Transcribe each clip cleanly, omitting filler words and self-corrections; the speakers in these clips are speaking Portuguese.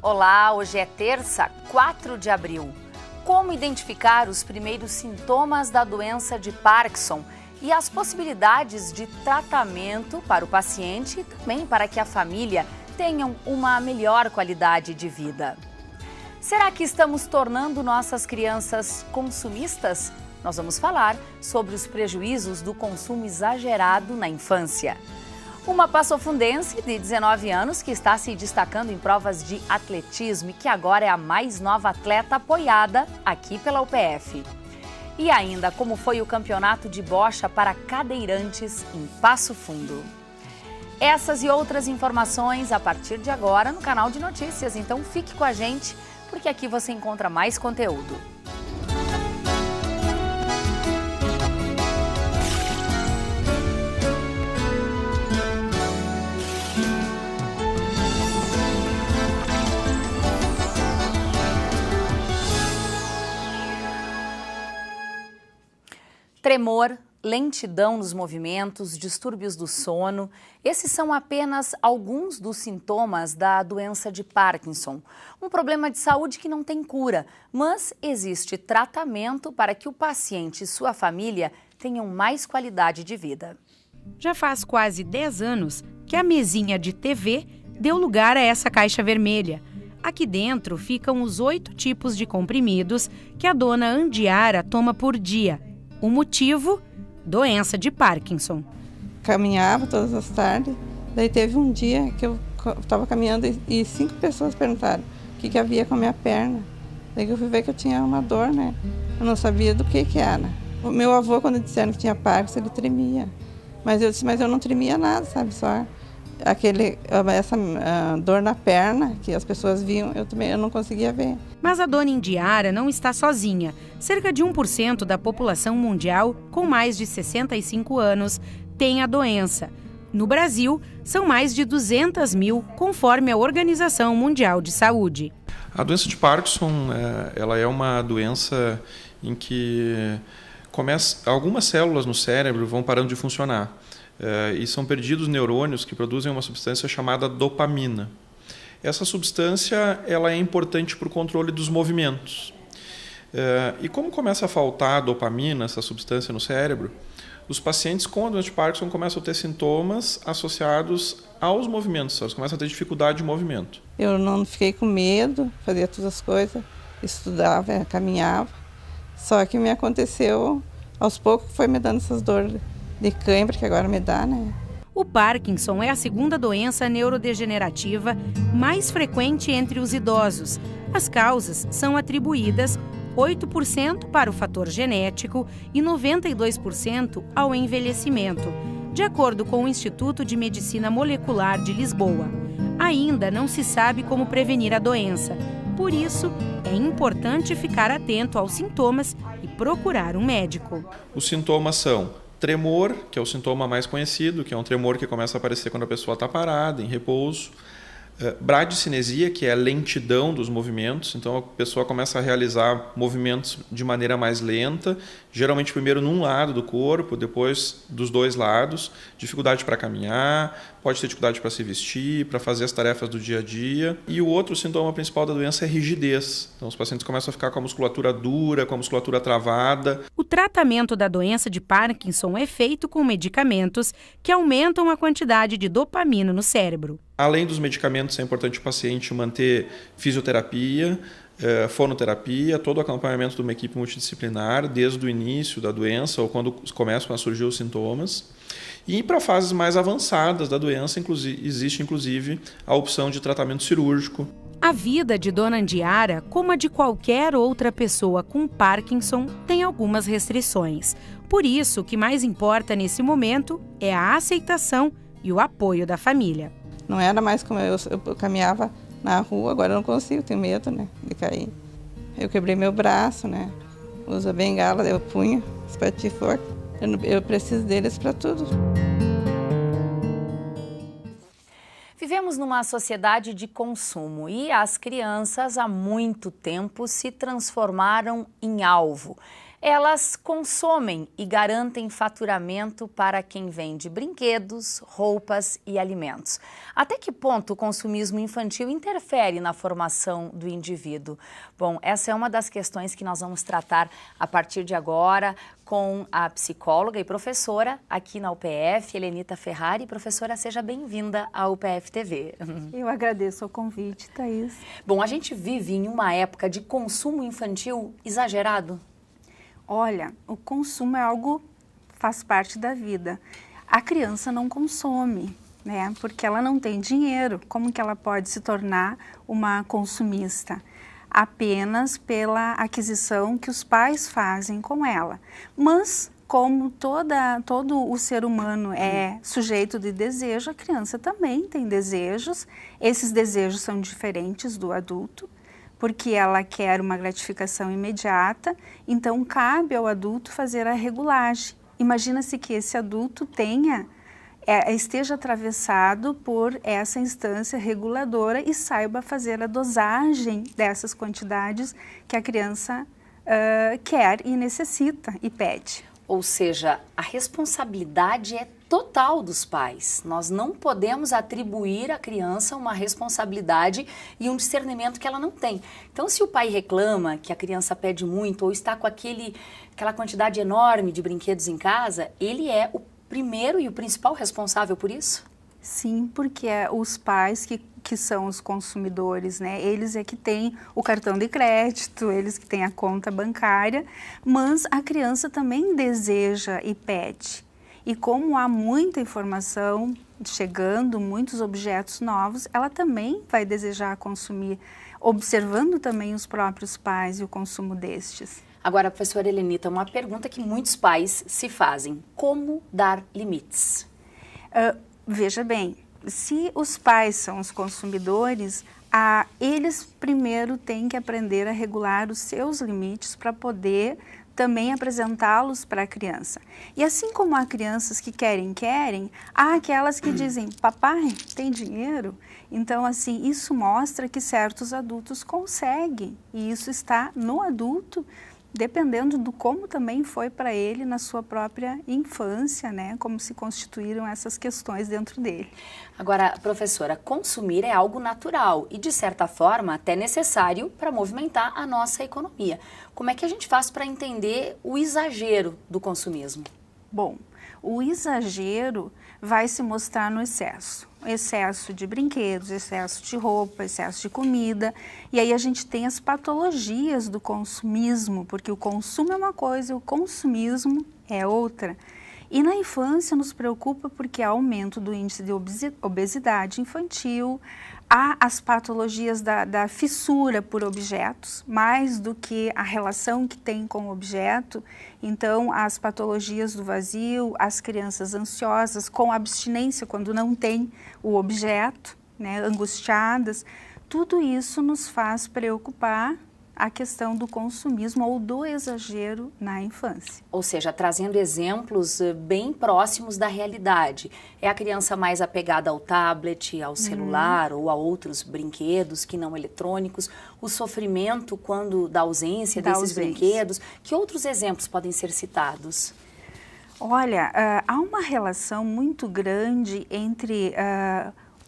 Olá, hoje é terça, 4 de abril. Como identificar os primeiros sintomas da doença de Parkinson e as possibilidades de tratamento para o paciente e também para que a família tenham uma melhor qualidade de vida. Será que estamos tornando nossas crianças consumistas? Nós vamos falar sobre os prejuízos do consumo exagerado na infância. Uma passofundense de 19 anos que está se destacando em provas de atletismo e que agora é a mais nova atleta apoiada aqui pela UPF. E ainda como foi o campeonato de bocha para cadeirantes em Passo Fundo. Essas e outras informações a partir de agora no canal de notícias, então fique com a gente, porque aqui você encontra mais conteúdo. Tremor, lentidão nos movimentos, distúrbios do sono, esses são apenas alguns dos sintomas da doença de Parkinson. Um problema de saúde que não tem cura, mas existe tratamento para que o paciente e sua família tenham mais qualidade de vida. Já faz quase 10 anos que a mesinha de TV deu lugar a essa caixa vermelha. Aqui dentro ficam os 8 tipos de comprimidos que a dona Andiara toma por dia. O motivo? Doença de Parkinson. Caminhava todas as tardes, daí teve um dia que eu estava caminhando e 5 pessoas perguntaram o que havia com a minha perna. Daí eu fui ver que eu tinha uma dor, né? Eu não sabia do que era. O meu avô, quando disseram que tinha Parkinson, ele tremia. Mas eu disse, mas eu não tremia nada, sabe? Só essa dor na perna que as pessoas viam, eu não conseguia ver. Mas a dona Indiara não está sozinha. Cerca de 1% da população mundial com mais de 65 anos tem a doença. No Brasil, são mais de 200 mil, conforme a Organização Mundial de Saúde. A doença de Parkinson ela é uma doença em que algumas células no cérebro vão parando de funcionar. E são perdidos neurônios que produzem uma substância chamada dopamina. Essa substância ela é importante para o controle dos movimentos. E como começa a faltar a dopamina, essa substância no cérebro, os pacientes com a doença de Parkinson começam a ter sintomas associados aos movimentos, eles começam a ter dificuldade de movimento. Eu não fiquei com medo, fazia todas as coisas, estudava, caminhava, só que me aconteceu, aos poucos foi me dando essas dores de cãibra, que agora me dá, né? O Parkinson é a segunda doença neurodegenerativa mais frequente entre os idosos. As causas são atribuídas 8% para o fator genético e 92% ao envelhecimento, de acordo com o Instituto de Medicina Molecular de Lisboa. Ainda não se sabe como prevenir a doença. Por isso, é importante ficar atento aos sintomas e procurar um médico. Os sintomas são tremor, que é o sintoma mais conhecido, que é um tremor que começa a aparecer quando a pessoa está parada, em repouso. Bradicinesia, que é a lentidão dos movimentos, então a pessoa começa a realizar movimentos de maneira mais lenta, geralmente primeiro num lado do corpo, depois dos dois lados, dificuldade para caminhar, pode ter dificuldade para se vestir, para fazer as tarefas do dia a dia. E o outro sintoma principal da doença é rigidez, então os pacientes começam a ficar com a musculatura dura, com a musculatura travada. O tratamento da doença de Parkinson é feito com medicamentos que aumentam a quantidade de dopamina no cérebro. Além dos medicamentos, é importante o paciente manter fisioterapia, fonoterapia, todo o acompanhamento de uma equipe multidisciplinar, desde o início da doença ou quando começam a surgir os sintomas. E para fases mais avançadas da doença, existe inclusive a opção de tratamento cirúrgico. A vida de Dona Andiara, como a de qualquer outra pessoa com Parkinson, tem algumas restrições. Por isso, o que mais importa nesse momento é a aceitação e o apoio da família. Não era mais como eu caminhava na rua, agora eu não consigo, tenho medo, né, de cair. Eu quebrei meu braço, né, uso a bengala, eu punho os patins fortes. Eu preciso deles para tudo. Vivemos numa sociedade de consumo e as crianças há muito tempo se transformaram em alvo. Elas consomem e garantem faturamento para quem vende brinquedos, roupas e alimentos. Até que ponto o consumismo infantil interfere na formação do indivíduo? Bom, essa é uma das questões que nós vamos tratar a partir de agora com a psicóloga e professora aqui na UPF, Helenita Ferrari. Professora, seja bem-vinda à UPF TV. Eu agradeço o convite, Thaís. Bom, a gente vive em uma época de consumo infantil exagerado? Olha, o consumo é algo, faz parte da vida. A criança não consome, né? Porque ela não tem dinheiro. Como que ela pode se tornar uma consumista? Apenas pela aquisição que os pais fazem com ela. Mas, como todo o ser humano é sujeito de desejo, a criança também tem desejos. Esses desejos são diferentes do adulto, porque ela quer uma gratificação imediata, então cabe ao adulto fazer a regulagem. Imagina-se que esse adulto esteja atravessado por essa instância reguladora e saiba fazer a dosagem dessas quantidades que a criança quer e necessita e pede. Ou seja, a responsabilidade é total dos pais. Nós não podemos atribuir à criança uma responsabilidade e um discernimento que ela não tem. Então, se o pai reclama que a criança pede muito ou está com aquela quantidade enorme de brinquedos em casa, ele é o primeiro e o principal responsável por isso? Sim, porque os pais que são os consumidores, né? Eles é que têm o cartão de crédito, eles que têm a conta bancária, mas a criança também deseja e pede. E como há muita informação chegando, muitos objetos novos, ela também vai desejar consumir, observando também os próprios pais e o consumo destes. Agora, professora Helenita, uma pergunta que muitos pais se fazem: como dar limites? Veja bem, se os pais são os consumidores, eles primeiro têm que aprender a regular os seus limites para poder também apresentá-los para a criança. E assim como há crianças que querem, há aquelas que dizem, papai, tem dinheiro? Então, assim, isso mostra que certos adultos conseguem, e isso está no adulto, dependendo do como também foi para ele na sua própria infância, né? Como se constituíram essas questões dentro dele. Agora, professora, consumir é algo natural e, de certa forma, até necessário para movimentar a nossa economia. Como é que a gente faz para entender o exagero do consumismo? Bom, o exagero vai se mostrar no excesso. Excesso de brinquedos, excesso de roupa, excesso de comida. E aí a gente tem as patologias do consumismo, porque o consumo é uma coisa e o consumismo é outra. E na infância nos preocupa porque há aumento do índice de obesidade infantil, há as patologias da fissura por objetos, mais do que a relação que tem com o objeto. Então, as patologias do vazio, as crianças ansiosas, com abstinência quando não tem o objeto, né, angustiadas, tudo isso nos faz preocupar a questão do consumismo ou do exagero na infância. Ou seja, trazendo exemplos bem próximos da realidade. É a criança mais apegada ao tablet, ao celular ou a outros brinquedos que não eletrônicos. O sofrimento quando da ausência desses brinquedos. Que outros exemplos podem ser citados? Olha, há uma relação muito grande entre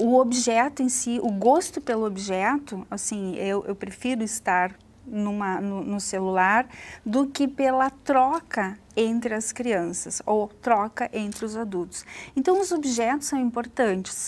o objeto em si, o gosto pelo objeto. Assim, eu prefiro estar no celular do que pela troca entre as crianças ou troca entre os adultos. Então, os objetos são importantes,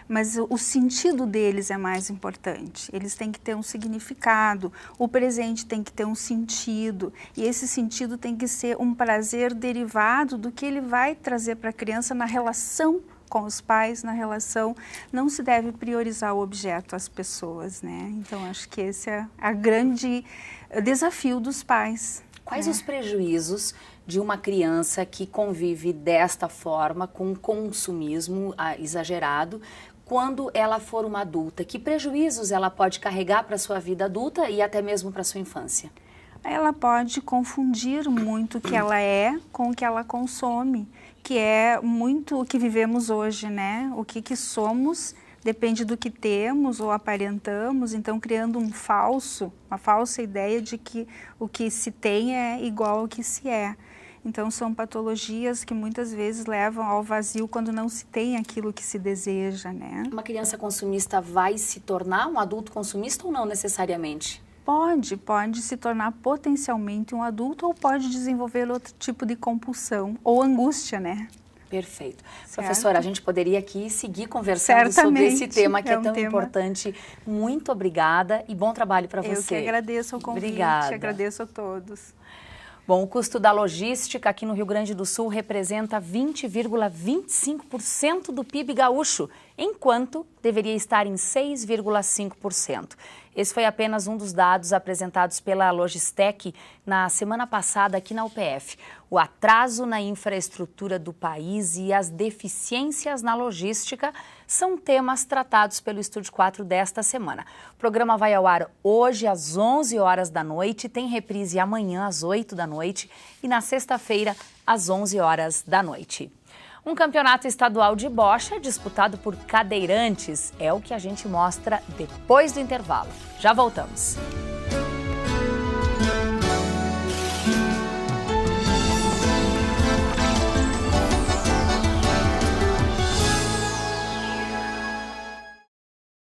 mas o sentido deles é mais importante. Eles têm que ter um significado, o presente tem que ter um sentido, e esse sentido tem que ser um prazer derivado do que ele vai trazer para a criança na relação com os pais, na relação. Não se deve priorizar o objeto, as pessoas, né? Então, acho que esse é o grande desafio dos pais. Quais os prejuízos de uma criança que convive desta forma, com consumismo exagerado, quando ela for uma adulta? Que prejuízos ela pode carregar para a sua vida adulta e até mesmo para a sua infância? Ela pode confundir muito o que ela é com o que ela consome, que é muito o que vivemos hoje, né? O que somos depende do que temos ou aparentamos, então criando uma falsa ideia de que o que se tem é igual ao que se é. Então são patologias que muitas vezes levam ao vazio quando não se tem aquilo que se deseja, né? Uma criança consumista vai se tornar um adulto consumista ou não necessariamente? Pode se tornar potencialmente um adulto ou pode desenvolver outro tipo de compulsão ou angústia, né? Perfeito. Certo. Professora, a gente poderia aqui seguir conversando sobre esse tema que é tão tema importante. Muito obrigada e bom trabalho para você. Eu que agradeço o convite, Obrigada. agradeço a todos. Bom, o custo da logística aqui no Rio Grande do Sul representa 20,25% do PIB gaúcho, enquanto deveria estar em 6,5%. Esse foi apenas um dos dados apresentados pela Logistec na semana passada aqui na UPF. O atraso na infraestrutura do país e as deficiências na logística são temas tratados pelo Estúdio 4 desta semana. O programa vai ao ar hoje às 11 horas da noite, tem reprise amanhã às 8 da noite e na sexta-feira às 11 horas da noite. Um campeonato estadual de bocha disputado por cadeirantes é o que a gente mostra depois do intervalo. Já voltamos.